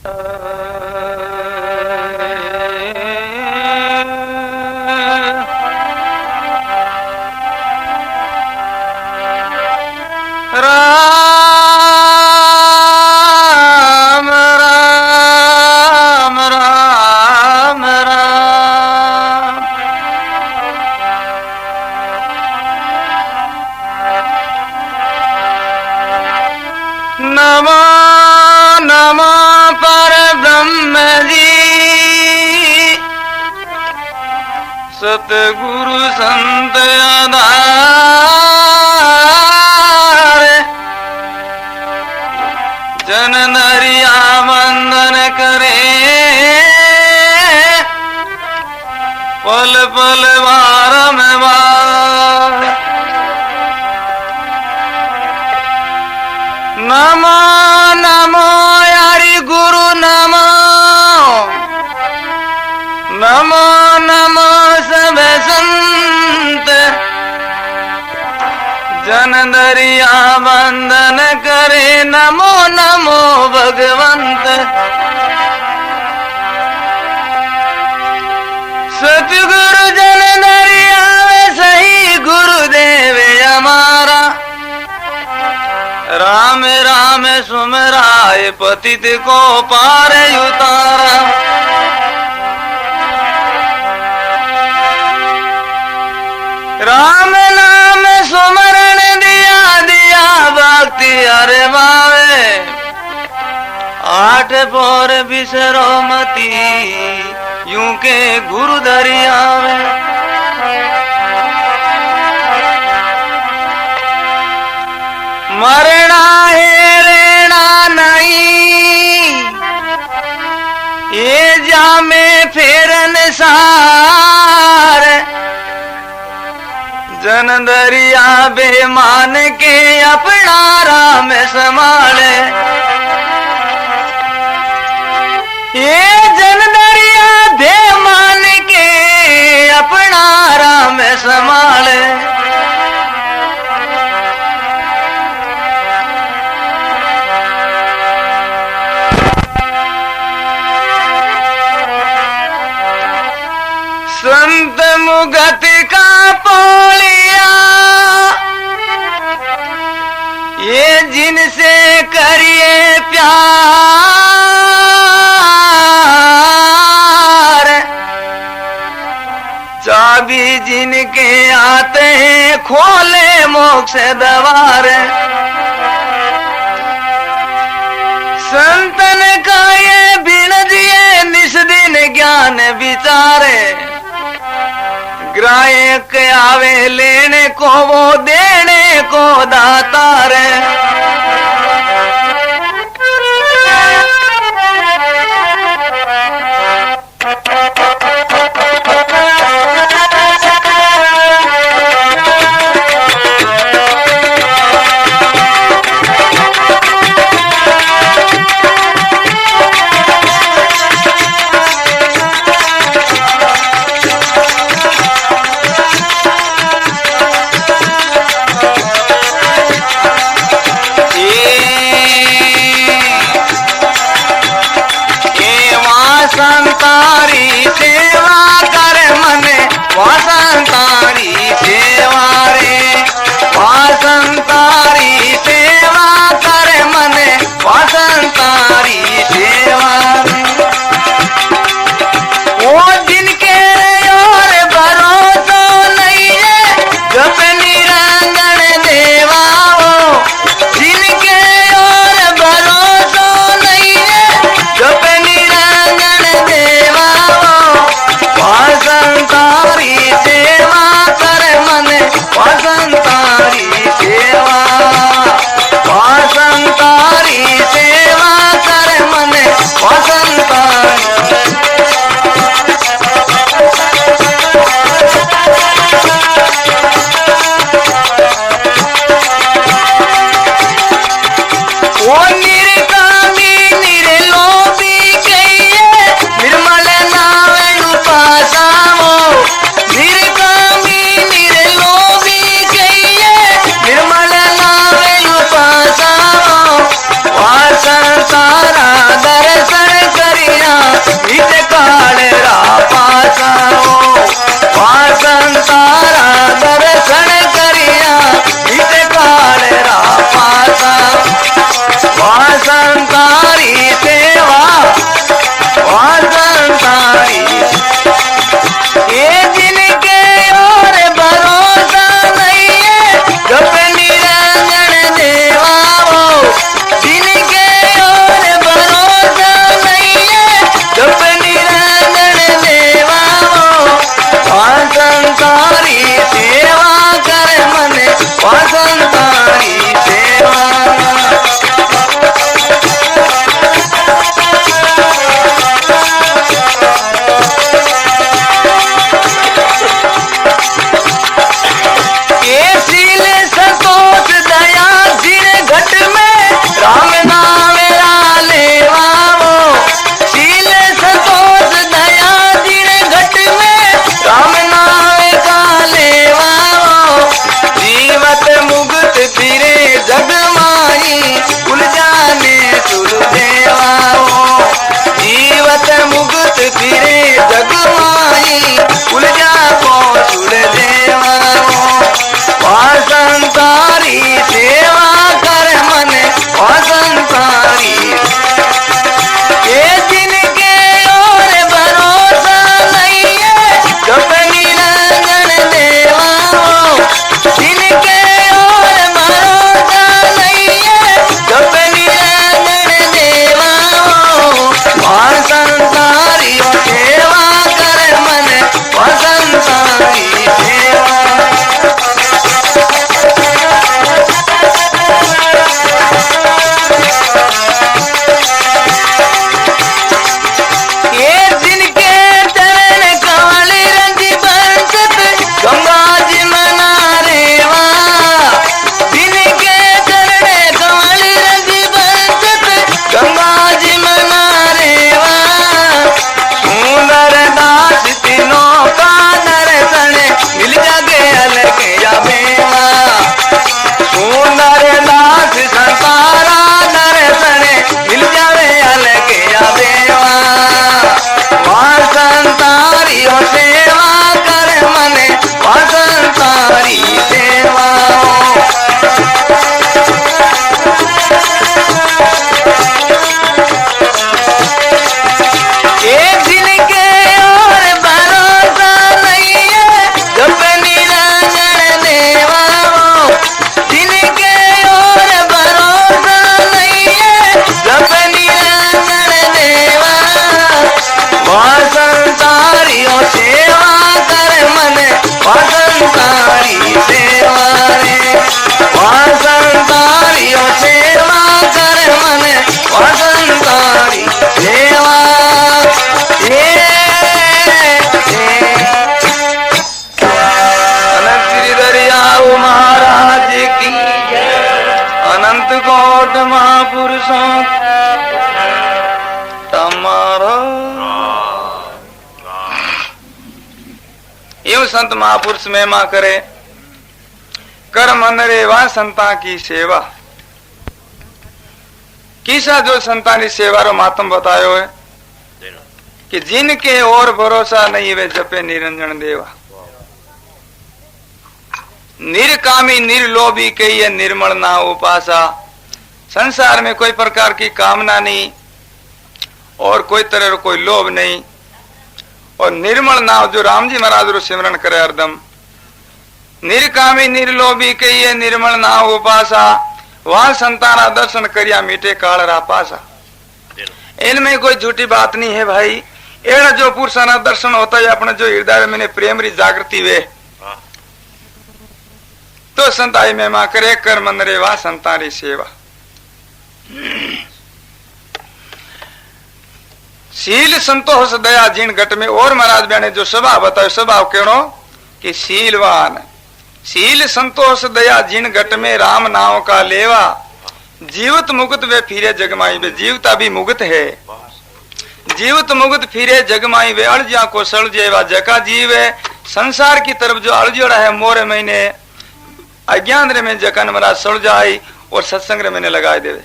राम राम राम राम। नमो नमो परब्रह्म जी, सतगुरु संत आधार, जन नरिया वंदन करे, पल पल बारंबार। नमो नमो यारी गुरु नमो, नमो नमो सब संत, जन दरिया वंदन करे, नमो नमो भगवंत। सतगुरु जन दरिया सही गुरुदेव हमारा, राम राम सुमराय पतित को पार उतारा। राम नाम सुमरण दिया दिया भक्ति अरे बावे, आठ पोर बिसरो मती यूं के गुरु दरिया में। मरना है रहना नहीं, ये जामे फेरन सार, जन दरिया बेमान के अपना राम संभाले। ये जन दरिया बेमान के अपना राम संभाले। संत मुगत का पोलिया, ये जिनसे करिए प्यार, चाबी जिनके आते हैं खोले मोक्ष द्वार। संतन का ये बिन दिए निस दिन ज्ञान विचारे, ग्राहक आवे लेने को वो देने को दातार। संसारियो सेवा कर मन और संसारी सेवा अनंत गिरिधरियाऊ महाराज की अनंत कोट महापुरुषों तमारो यूं संत महापुरुष महिमा करे कर मन रे वा संता की सेवा। किसा जो संता की सेवा रो मातम बतायो है कि जिनके और भरोसा नहीं वे जपे निरंजन देवा। निर्कामी निर्लोभी कहिए निर्मल ना उपासा। संसार में कोई प्रकार की कामना नहीं और कोई तरह कोई लोभ नहीं और निर्मल नाव जो राम जी महाराज रो सिमरन करे हरदम। निर्कामी निर्लोभी कहिए निर्मल नाव उपासा। वहां संताना दर्शन करिया मीठे काल रा पासा। इनमें कोई झूठी बात नहीं है भाई। एड़ा जो पुरुषाना दर्शन होता है अपने जो हृदय में प्रेम री जागृति वे तो संताई महिमा करे कर मन रे वा संतारी सेवा। शील संतोष दया जीण घट में और महाराज बहने जो स्वभाव बताओ स्वभाव केनो कि शीलवान शील संतोष दया जीण घट में राम नाव का लेवा। जीवित मुक्त वे फिरे जगमाई वे जीवता भी मुक्त है। जीवित मुक्त फिरे जगमाई वे अड़जिया को सड़ जेवा जका जीवे। संसार की तरफ जो अड़जियोड़ा है मोरे महीने अज्ञान रे में जकन महाराज सड़ जाई और सत्संग रे मैंने लगाए देवे।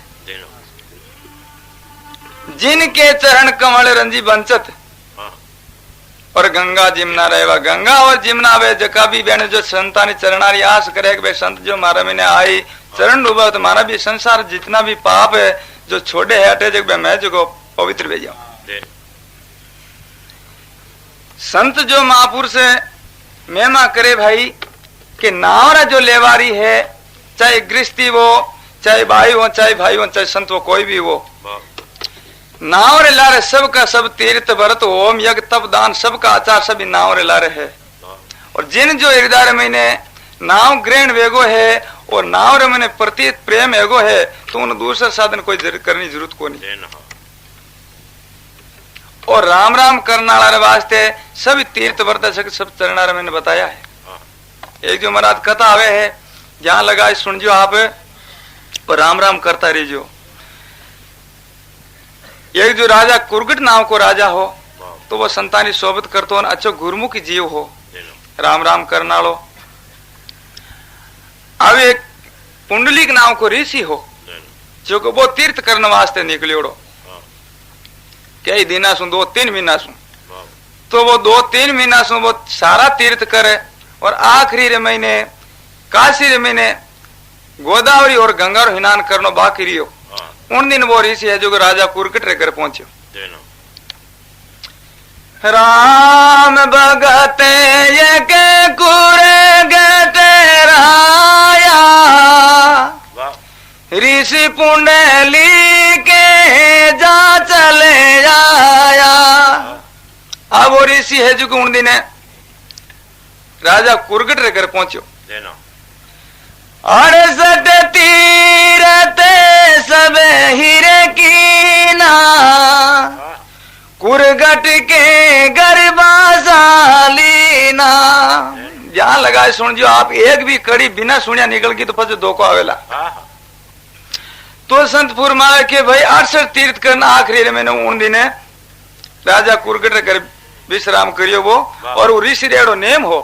जिनके चरण कमल रंजी बंचत और गंगा जिमना रहेगा। गंगा और जिमना वे जका भी बहने जो संतानी चरणारी आस करे कि संत जो मारा मैंने आई चरण डूबा तो मारा भी संसार जितना भी पाप है जो छोड़े है हटे जग मैं जो पवित्र भेज जाऊं। संत जो महापुरुष महिमा करे भाई कि नावरा जो लेवारी है चाहे गृहस्थी वो चाहे भाई हो चाहे भाई हो चाहे संत हो कोई भी वो नाव रे लारे सबका सब तीर्थ व्रत होम यज्ञ तप दान सबका आचार सभी नाव रे लारे है। और जिन जो हृदय मैंने नाव ग्रहण वेगो है और नाव रे मैंने प्रति प्रेम एगो है तो उन दूसरा साधन कोई करनी जरूरत को नहीं। और राम राम करना वास्ते सभी तीर्थ व्रत सब चरणा रे मैंने बताया है। एक जो महाराज कथा आवे है जहां लगाए सुन जो आप और राम राम करता रहियो। एक जो राजा कुरगट नाम को राजा हो तो वो संतानी सोबत करतो और अच्छो गुरमुखी जीव हो राम राम करना लो। अब एक पुंडलिक नाम को ऋषि हो जो को वो तीर्थ करने वास्ते निकलियोड़ो कई दिना सु 2-3 महीना सु तो वो 2-3 महीना सु वो सारा तीर्थ करे और आखिरी रे महीने काशी रे महीने गोदावरी और गंगा रो स्नान करनो बाकी रियो। उन दिन वो ऋषि है जो राजा कुरकट रे कर पहुंचे। राम भगत ये के कुरगट राया ऋषि पुंडली के जा चले आया। अब वो ऋषि है जो उन दिन राजा कुरगट रे कर पहुंचो। 68 तीरथ सब हिरे कीना कुरगट के गरबासा लीना। जहां लगाए सुन जो आप एक भी कड़ी बिना सुनिया निकल गई तो फस धोखो आवेला। तो संतपुर मारे के भाई 68 तीर्थ करना आखिरी रे मैंने उन दिन राजा कुरगट रे कर विश्राम करियो वो और वो ऋषि रेड़ो नेम हो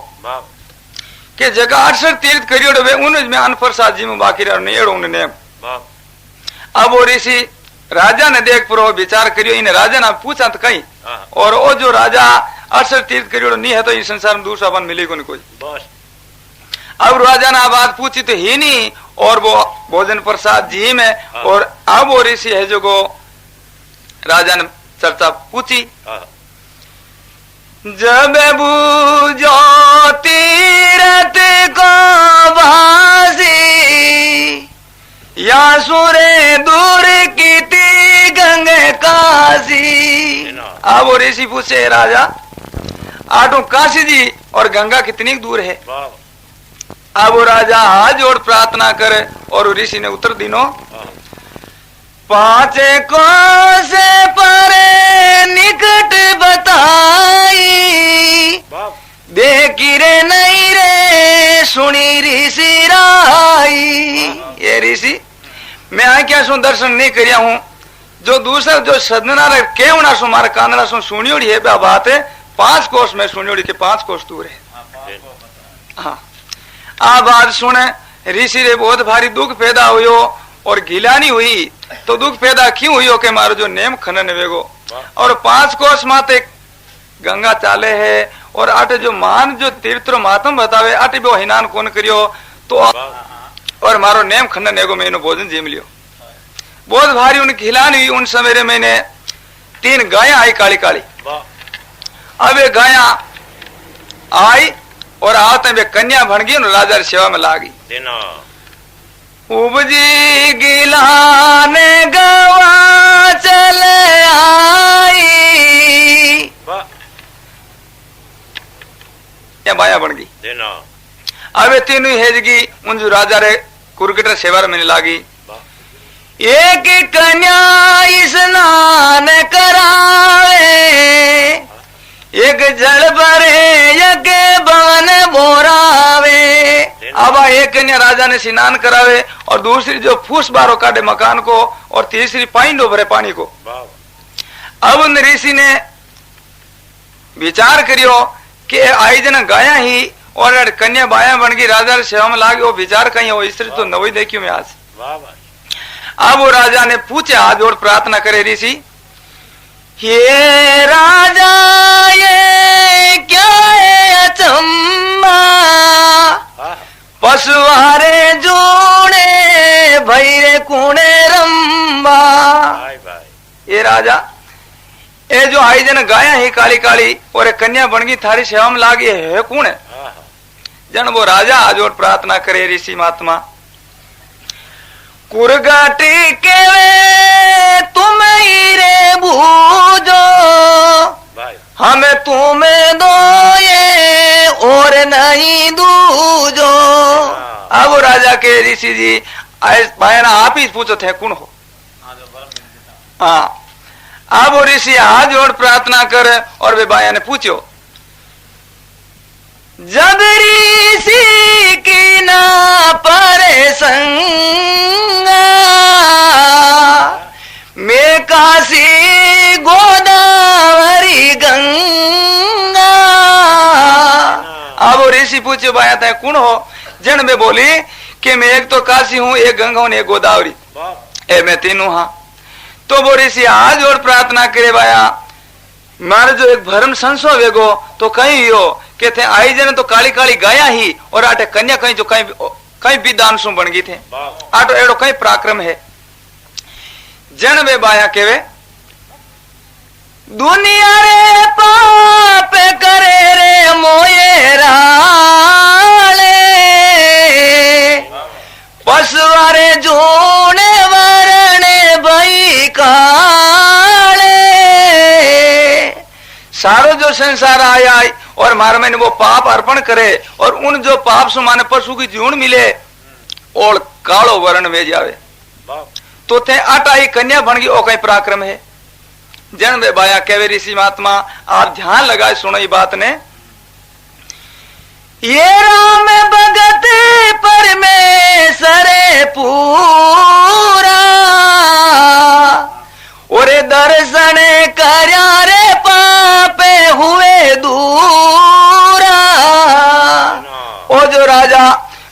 कि जगह 68 तीर्थ करियो वे उन अन्न प्रसाद जी में बाकी रहो नेड़ो उन नेम। अब वो ऋषि राजा ने देख पुरो विचार करियो इन राजा ने पूछा तो कहीं और वो जो राजा 68 तीर्थ करियो नहीं है तो इस संसार में दूसरा बन मिलेगा नहीं कोई। अब राजा ने बात पूछी तो ही नहीं और वो भोजन प्रसाद जी में और अब वो ऋषि है जो को राजा ने चर्चा पूछी। जब बूझो तीरथ को भासी या सुरे दूर की ती गंगे काशी। अब वो ऋषि पूछे राजा आटो काशी जी और गंगा कितनी दूर है। अब वो राजा हाथ जोड़ प्रार्थना करे और ऋषि ने उत्तर दिनो, 5 कोस परे निकट बताई, देखी रे नहीं रे सुनी ऋषि राई। ये ऋषि मैं आ क्या सु दर्शन नहीं करिया हूं, जो दूसरा जो सदना रे केवना सु मारे कानड़ा सु सुनियोड़ी है बात है, 5 कोस में सुनियोड़ी के 5 कोस दूर है। हाँ आ बात सुने ऋषि रे बहुत भारी दुख पैदा हुयो और गिलानी हुई। तो दुख पैदा क्यों हुई के मारो जो नेम खनन वेगो और 5 कोस माते गंगा चाले है और आटे जो मान जो तीर्थ महात्म बतावे आटे वो हिनान कौन करियो तो और मारो नेम खंडन एगो मैंने भोजन जिम लियो। बहुत भारी उन खिलानी हुई। उन सवेरे मैंने 3 गायें आई काली काली। अब ये गायें आई और आते वे कन्या बन गई और राजा सेवा में लागी। उपजी गिलाने गवा चले आई, या बाया बन गई। अब तीनों हेजगी उन जो राजा रे कुरकट सेवा में लागी। एक कन्या स्नान करावे, एक जल भरे एक बन बोरावे। अब एक कन्या राजा ने स्नान करावे और दूसरी जो फूस बारो काटे मकान को और तीसरी पाइंडो भरे पानी को। अब उन ऋषि ने विचार करियो कि आई जन गाया ही और कन्या बाया बन गई, राजा सेवा में लागे। वो विचार कहीं हो स्त्री तो नवी देखियो मैं आज। अब वो राजा ने पूछे हाथ जोड़ प्रार्थना करे ऋषि, ये राजा ये क्या है अचंबा, पशुहारे जोड़े भैरे कुणे रंबा। ये राजा ये जो आई जन गाया ही काली काली और कन्या बन गई थारी सेवा में लागी है कौन है? जन वो राजा आज और प्रार्थना करे ऋषि महात्मा, कुरगाटी के तुम ही रे बूझो, हमें तुम्हें दो ये और नहीं दूजो। अब वो राजा के ऋषि जी भाई ना आप ही पूछो थे कौन हो। हाँ अब वो ऋषि हाथ जोड़ प्रार्थना करे और वे बाया ने पूछो, जब ऋषि की ना परे संगा, मैं काशी गोदावरी गंगा। अब वो ऋषि पूछे बाया था कौन हो। जन में बोली कि मैं एक तो काशी हूं, एक गंगा हूं, एक गोदावरी, ए मैं तीनों। हाँ तो वो ऋषि आज और प्रार्थना करे बाया, मारे जो एक भरम संसो वेगो तो कहीं हो के थे आई जने तो काली काली गाया ही और आटे कन्या कहीं जो कहीं कहीं विद्वान सु बन गई थे। आटो एडो कहीं पराक्रम है। जन वे बाया केवे, दुनिया रे पाप करे रे मोये राले, पशुवारे जोने वरणे भई काले। सारो जो संसार आया और मार मैंने वो पाप अर्पण करे और उन जो पाप से माने पशु की जीवन मिले और कालो वर्ण वे जावे तो थे आटा ही कन्या बन गई। ओ कहीं पराक्रम है। जन वे बाया केवे ऋषि महात्मा आप ध्यान लगाए सुनो ये बात ने, ये राम भगत परमेश्वर पूरा और दर्शन कर्या रे पापे हुए दूरा। ओ जो राजा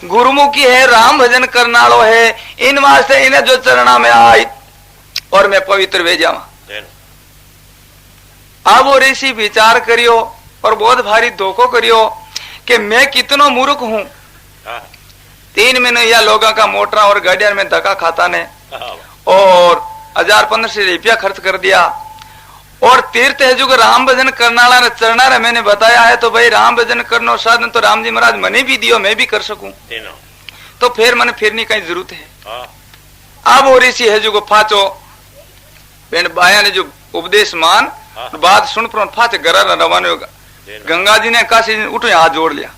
गुरुमुखी है, राम भजन करनालो है, इन वास्ते इन्हें जो चरणा में आई और मैं पवित्र वे जावा। अब वो ऋषि विचार करियो और बहुत भारी धोखो करियो कि मैं कितनो मूर्ख हूं। 3 महीने या लोगों का मोटरा और गाड़िया में धक्का खाता ने और 1000-1500 रुपया खर्च कर दिया और तीर्थ है जो राम भजन करना चरना रे मैंने बताया है। तो भाई राम भजन करनो साधन तो राम जी महाराज मने भी दियो, मैं भी कर सकूं, तो फिर मैंने फिरनी कहीं जरूरत है। अब वो ऋषि है जो फाचो बाया ने जो उपदेश मान बात सुन पर फाचे घर रवाना होगा गंगा जी ने काशी उठो हाथ जोड़ लिया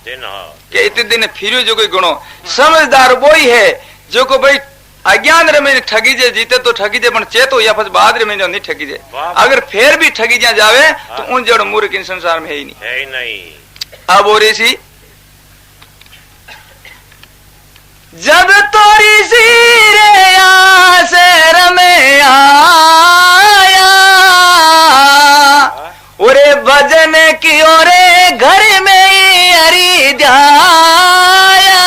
कि इतने दिन फिर जो कोई गुणो समझदार वो ही है जो को भाई अज्ञान रे में ठगी जे जीते तो ठगी जे पण चेतो या फिर बाद रे में नहीं ठगी जे अगर फिर भी ठगी जा जावे तो उन जड़ मूर्ख इन संसार में है ही नहीं। अब हो रही सी जब तोरी सिरे आसर में आया ओरे भजन की ओरे घर में हरि ध्याया।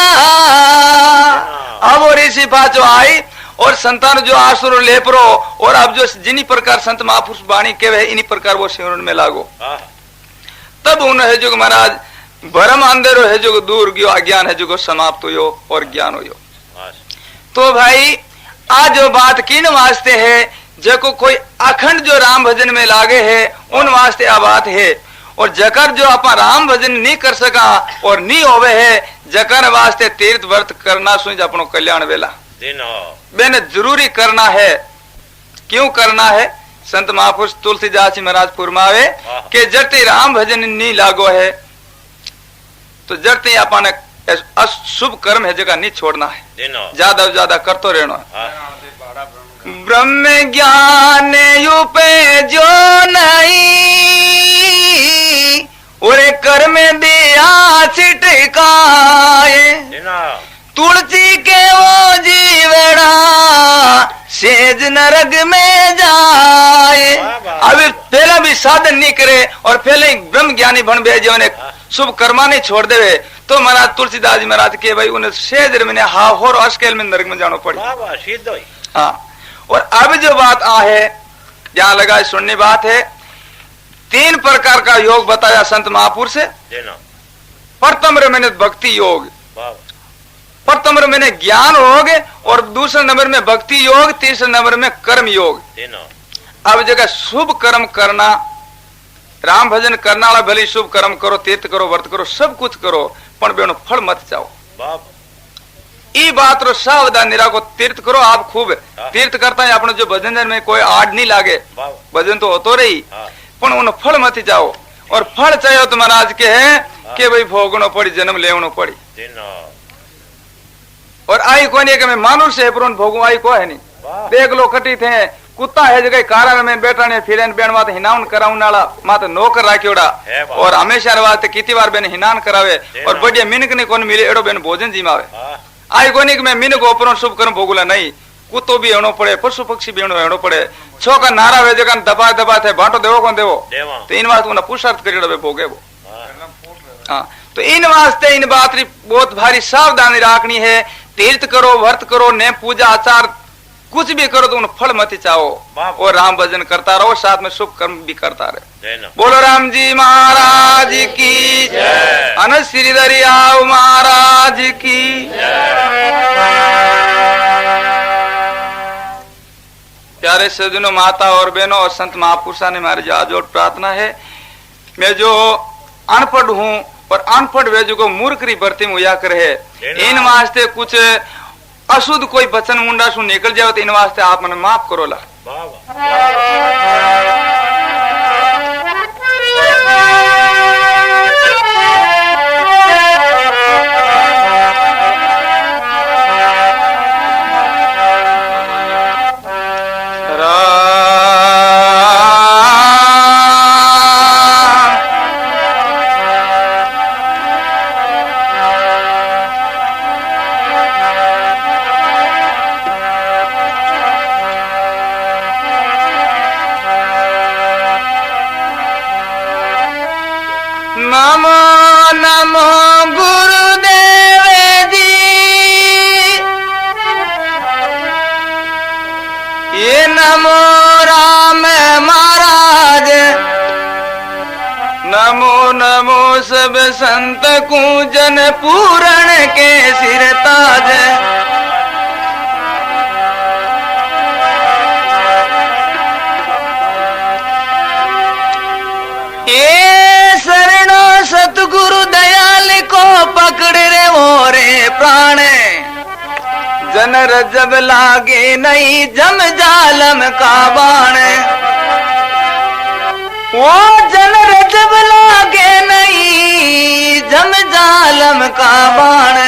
अब वो ऋषि पाचो आई और संतान जो आसुर लेपरो और अब जो जिन्हीं प्रकार संत महापुरुष वाणी के वे इन्हीं प्रकार वो सिमरन में लागो। तब उन है जो महाराज भरम अंधेरो है जो दूर गयो अज्ञान है जो समाप्त हो और ज्ञान हो। तो भाई आज जो बात किन वास्ते है जो कोई अखंड जो राम भजन में लागे है उन वास्ते आ बात है और जकर जो अपन राम भजन नहीं कर सका और नहीं होवे है जकर वास्ते तीर्थ व्रत करना सुन अपनो कल्याण वेला बेन जरूरी करना है। क्यों करना है? संत महापुरुष तुलसीदास जी महाराज फुरमावे कि जरते राम भजन नहीं लागो है तो जरते अपन अशुभ कर्म है जगह नहीं छोड़ना है, ज्यादा से ज्यादा करतो रहना है। ब्रह्म ज्ञान युपे जो नहीं और कर्म दिया छिटकाए तुलसी के वो जीवड़ा सेज नरक में जाए। अभी पहला भी साधन नहीं करे और पहले ही ब्रह्म ज्ञानी बन बे जो शुभ कर्मा नहीं छोड़ देवे तो महाराज तुलसीदास जी महाराज के भाई उन्हें सेज में हाहोर अस्केल में नरक में जाना पड़े। हाँ और अब जो बात आ है जहाँ लगा सुनने बात है तीन प्रकार का योग बताया संत महापुरुष से। प्रथम मैंने भक्ति योग, प्रथम मैंने ज्ञान योग और दूसरे नंबर में भक्ति योग, तीसरे नंबर में कर्म योग। अब जगह शुभ कर्म करना राम भजन करना वाला भले शुभ कर्म करो तीर्थ करो व्रत करो सब कुछ करो पर बेनो फल मत चाहो। ई बात रो सावधान निरा को तीर्थ करो आप खूब तीर्थ करता है अपने जो भजन में कोई आड़ नहीं लागे भजन तो होतो रही पर उन फल मत जाओ और फल चाहिए तो महाराज के है कि भाई भोगनो पड़ी जन्म लेवनो पड़ी और आई को नहीं कि मैं मानुष है पर उन भोगो आई को है नहीं। देख लो कटी थे कुत्ता है जगह कारण में बैठा ने फिर बेन मात हिनाउन कराउन नाला मात नौकर राख्योड़ा और हमेशा वास्ते कितनी बार बेन हिनान करावे और बढ़िया मिनक ने कोन मिले एडो बेन भोजन जीमावे। आई कोनी कि मैं मिनक ऊपर शुभ कर्म भोगुला नहीं कुत्तो भी हेणो पड़े पशु पक्षी भी हेणो पड़े छो का नारा वे जगह दबा दबा थे बांटो देवो कौन देवो तो इन वास्ते उन्हें पुरुषार्थ करेड़ो भोगे वो। हाँ तो इन वास्ते इन बात बहुत भारी सावधानी रखनी है। तीर्थ करो व्रत करो ने पूजा आचार कुछ भी करो तो उन फल मत चाहो और राम भजन करता रहो साथ में शुभ कर्म भी करता रहे। बोलो राम जी महाराज की जय। अनंत श्री दरियाव महाराज की प्यारे सज्जनों माता और बहनों और संत महापुरुषा ने हमारी जो आजोड़ प्रार्थना है मैं जो अनपढ़ हूँ और अनपढ़ वे जो मूर्खरी भर्ती में हुआ करे इन वास्ते कुछ अशुद्ध कोई बचन मुंडा सु निकल जाए तो इन वास्ते आप मन माफ करो ला। नमो सब संत कूजन पूरण के सिर ताज ये शरणो सतगुरु दयाल को पकड़ रे मोरे प्राण जनर जब लागे नहीं जम जालम का बाण वो जन रजब लागे नहीं जम जालम का बाण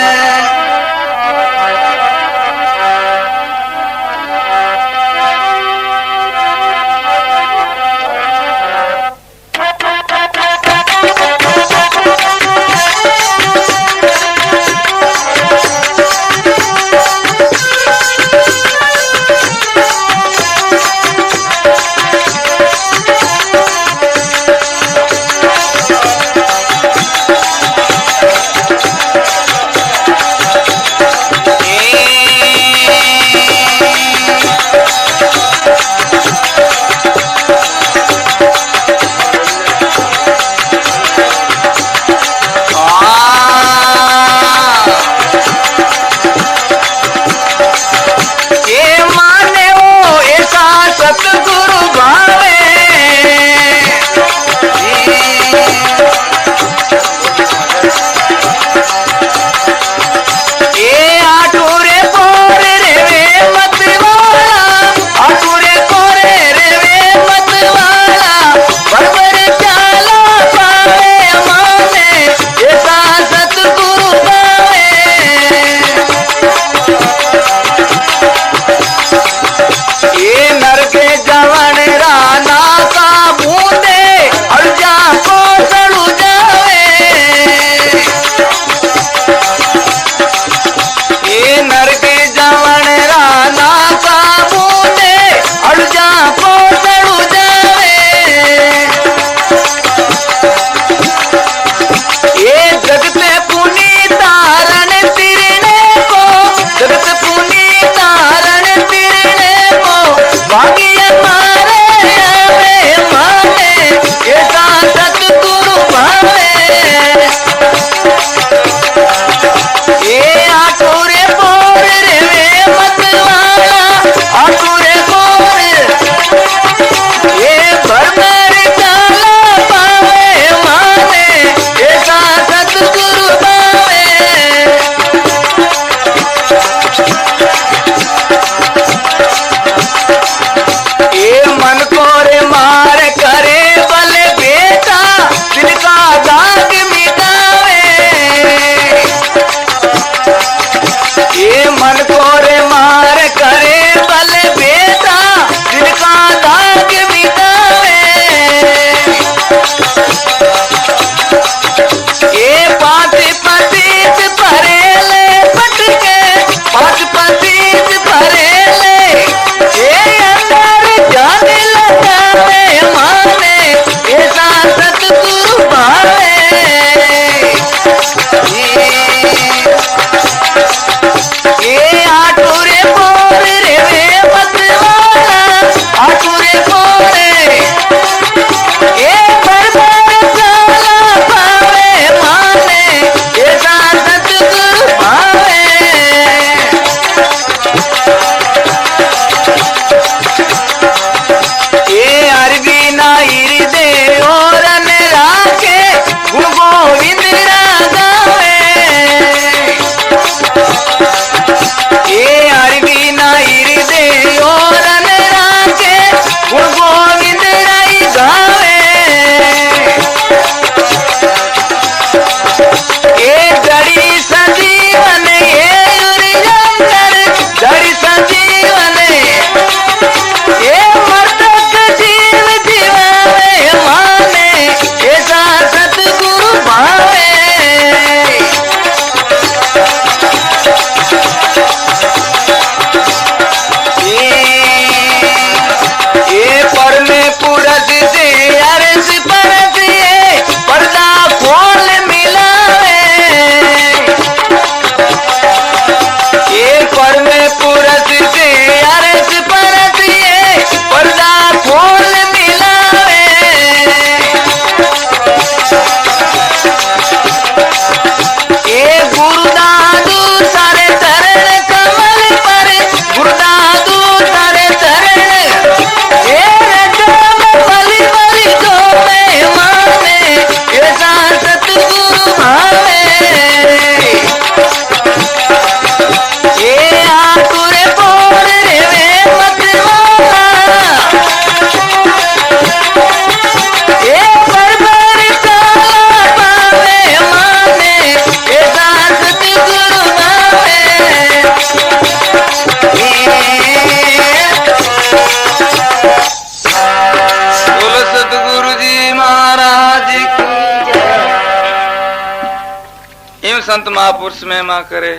संत महापुरुष महिमा करे।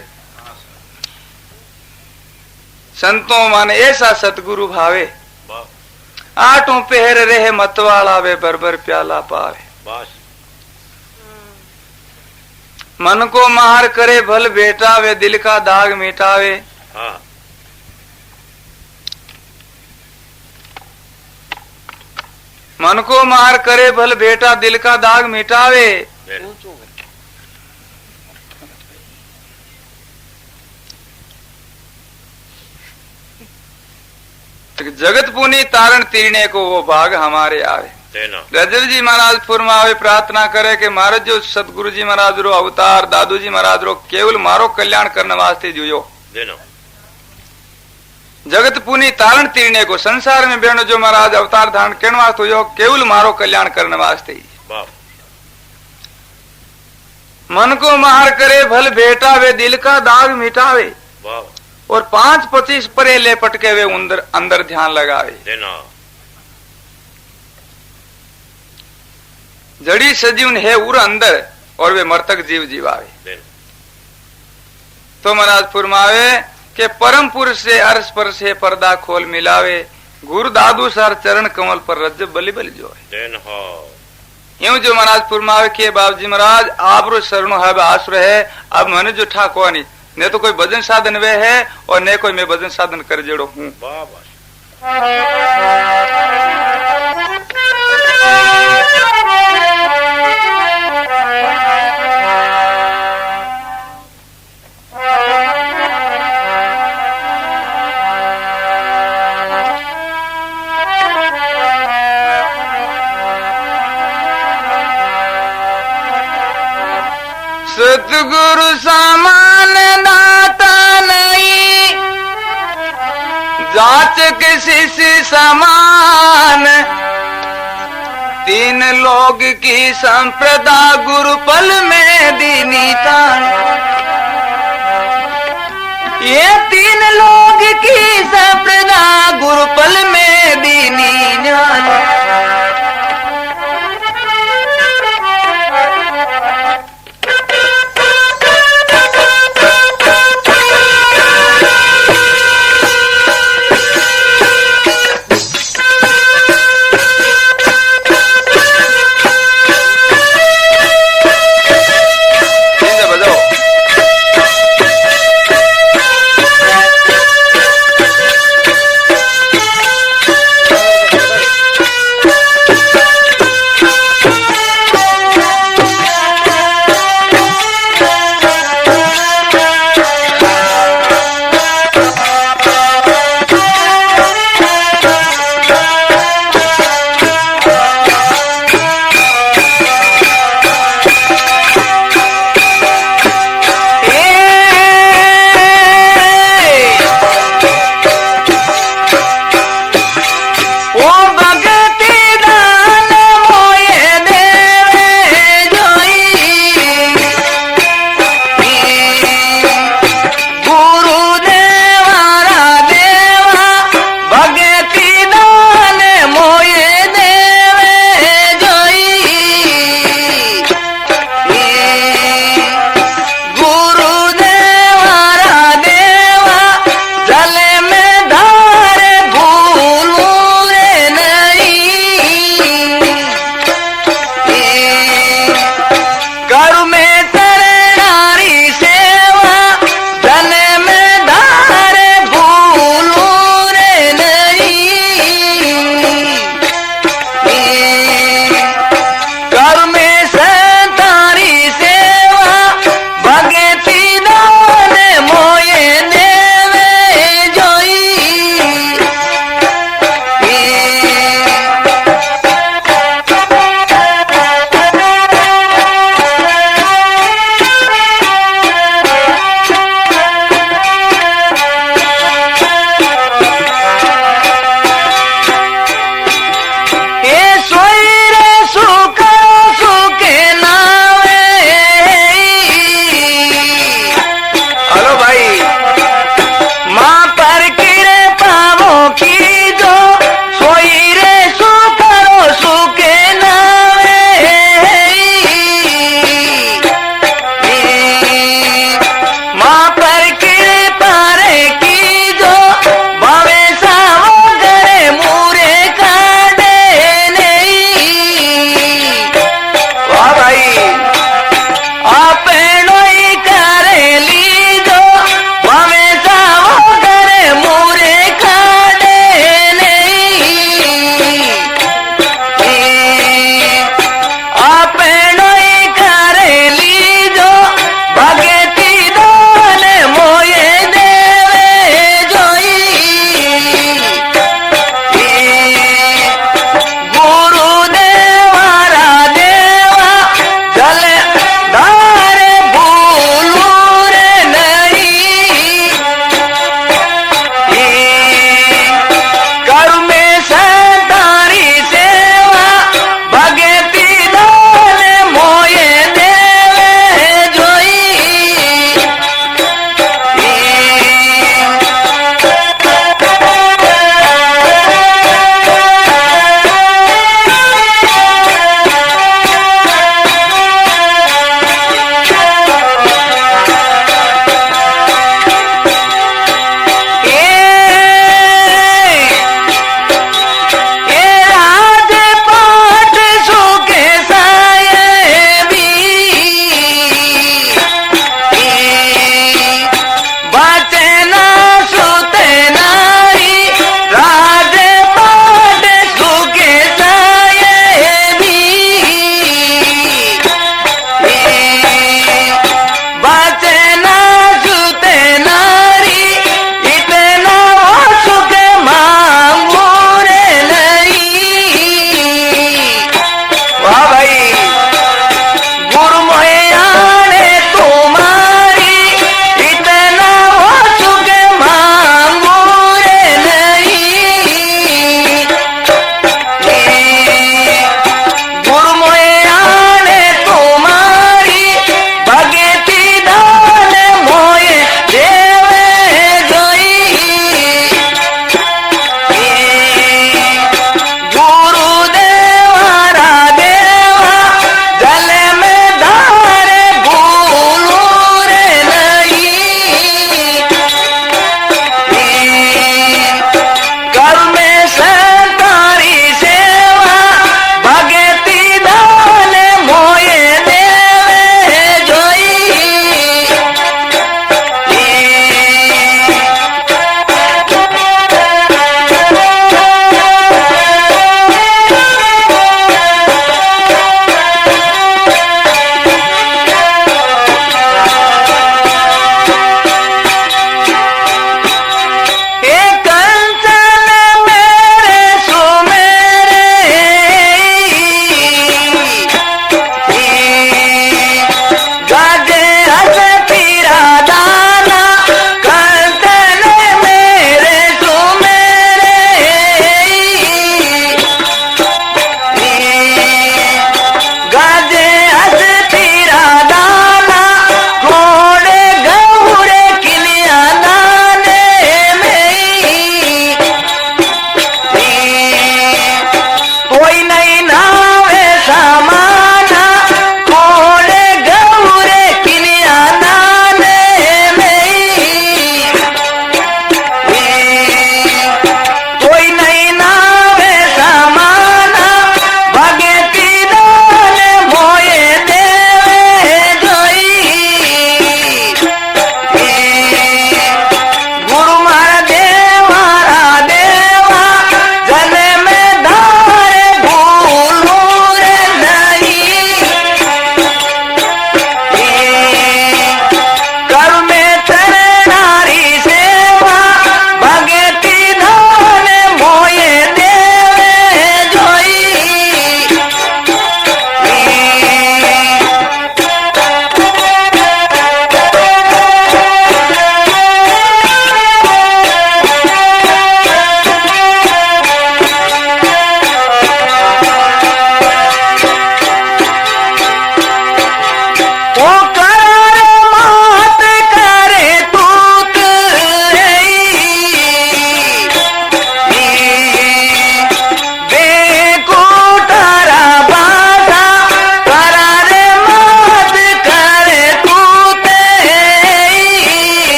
संतों माने ऐसा सतगुरु भावे, आठों पहर रहे मतवाला वे बरबर प्याला पावे। मन को मार करे भल बेटा वे दिल का दाग मिटावे। मन को मार करे भल बेटा दिल का दाग मिटावे। जगत पुनी तारण तीरने को वो भाग हमारे आवे। रजल जी महाराज फुरमावे प्रार्थना करे कि महाराज जो सतगुरु जी महाराज रो अवतार दादू जी महाराज रो केवल मारो कल्याण करने वास्ते जुयो। जगत पुनी तारण तीरने को संसार में बेनो जो महाराज अवतार धारण करने वास्ते हुयो केवल मारो कल्याण करने वास्ते ही। मन को मार करे भल बेटा वे दिल का दाग मिटावे। और 5-25 परे ले पटके वे अंदर ध्यान लगावे। जड़ी सजीवन है उर अंदर और वे मर्तक जीव जीवावे। तो महाराज फुरमावे के परम पुरुष से अर्श पर से पर्दा खोल मिलावे। गुरु दादू सर चरण कमल पर रज बलि बलि जो है। यूं जो महाराज फुरमावे के बाबू जी महाराज आप शरणो है आश्रय है। अब मैंने जो ठाको नहीं ने तो कोई भजन साधन वे है और ने कोई मैं भजन साधन कर जेड़ो हूँ। सतगुरु समान दाता नहीं जाच किसी से समान। 3 लोग की संप्रदा गुरु पल में दीनी तान। ये 3 लोग की संप्रदा गुरु पल में दीनी ज्ञान।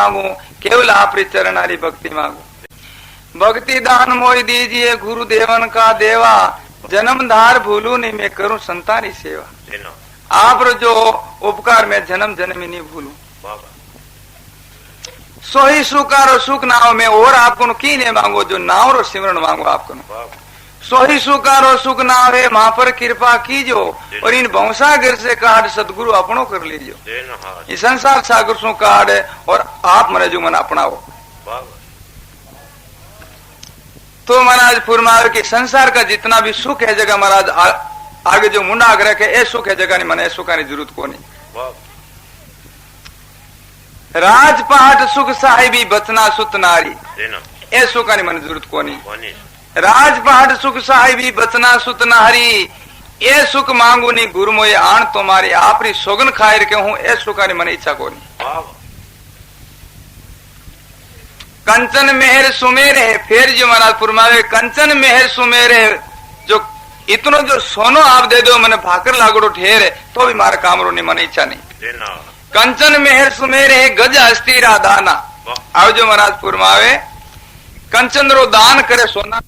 मांगू, केवल आपरी चरणारी भक्ति मांगू। भक्ति दान मोई दीजिए गुरुदेवन का देवा, जन्म धार भूलू नहीं मैं करूं संतानी सेवा। आप जो उपकार में जन्म जन्म ही नहीं भूलू। सो ही सुकारो सुख नाव में और आपको की ने मांगो, जो नाव रो सिमरन मांगो आपको। सो ही सुकारो सुख नाव है, वहां पर कृपा कीजो, और इन भंसागर से काट सदगुरु अपनो कर लीजो। ये संसार सागर सु काट और आप मने जो मन अपनाओ। तो महाराज फुरमावे कि संसार का जितना भी सुख है जगह महाराज आगे जो मुंडा आग्रह के ए सुख है जगह नहीं, मने सुख की जरूरत को नहीं। राजपाट सुख साहिबी बचना सुत नारी, ए सुख की मन जरूरत को नहीं। राजपाट सुख साहिबी बचना सुत नारी, ए सुख मांगू नहीं गुरु मोये आन तुम्हारी, आपरी सोगन खायर के हूं ए सुख की मन इच्छा को नहीं। कंचन मेहर सुमेर है, फिर जो महाराज फुरमावे कंचन मेहर सुमेर है, जो इतनो जो सोनो आप दे दो मैंने भाकर लागड़ो ठेर तो भी मारा कामरो नहीं, मन इच्छा नहीं। कंचन मेहर सुमेर है, गज हस्ती रा दाना। आओ जो महाराज फुरमावे कंचन रो दान करे सोना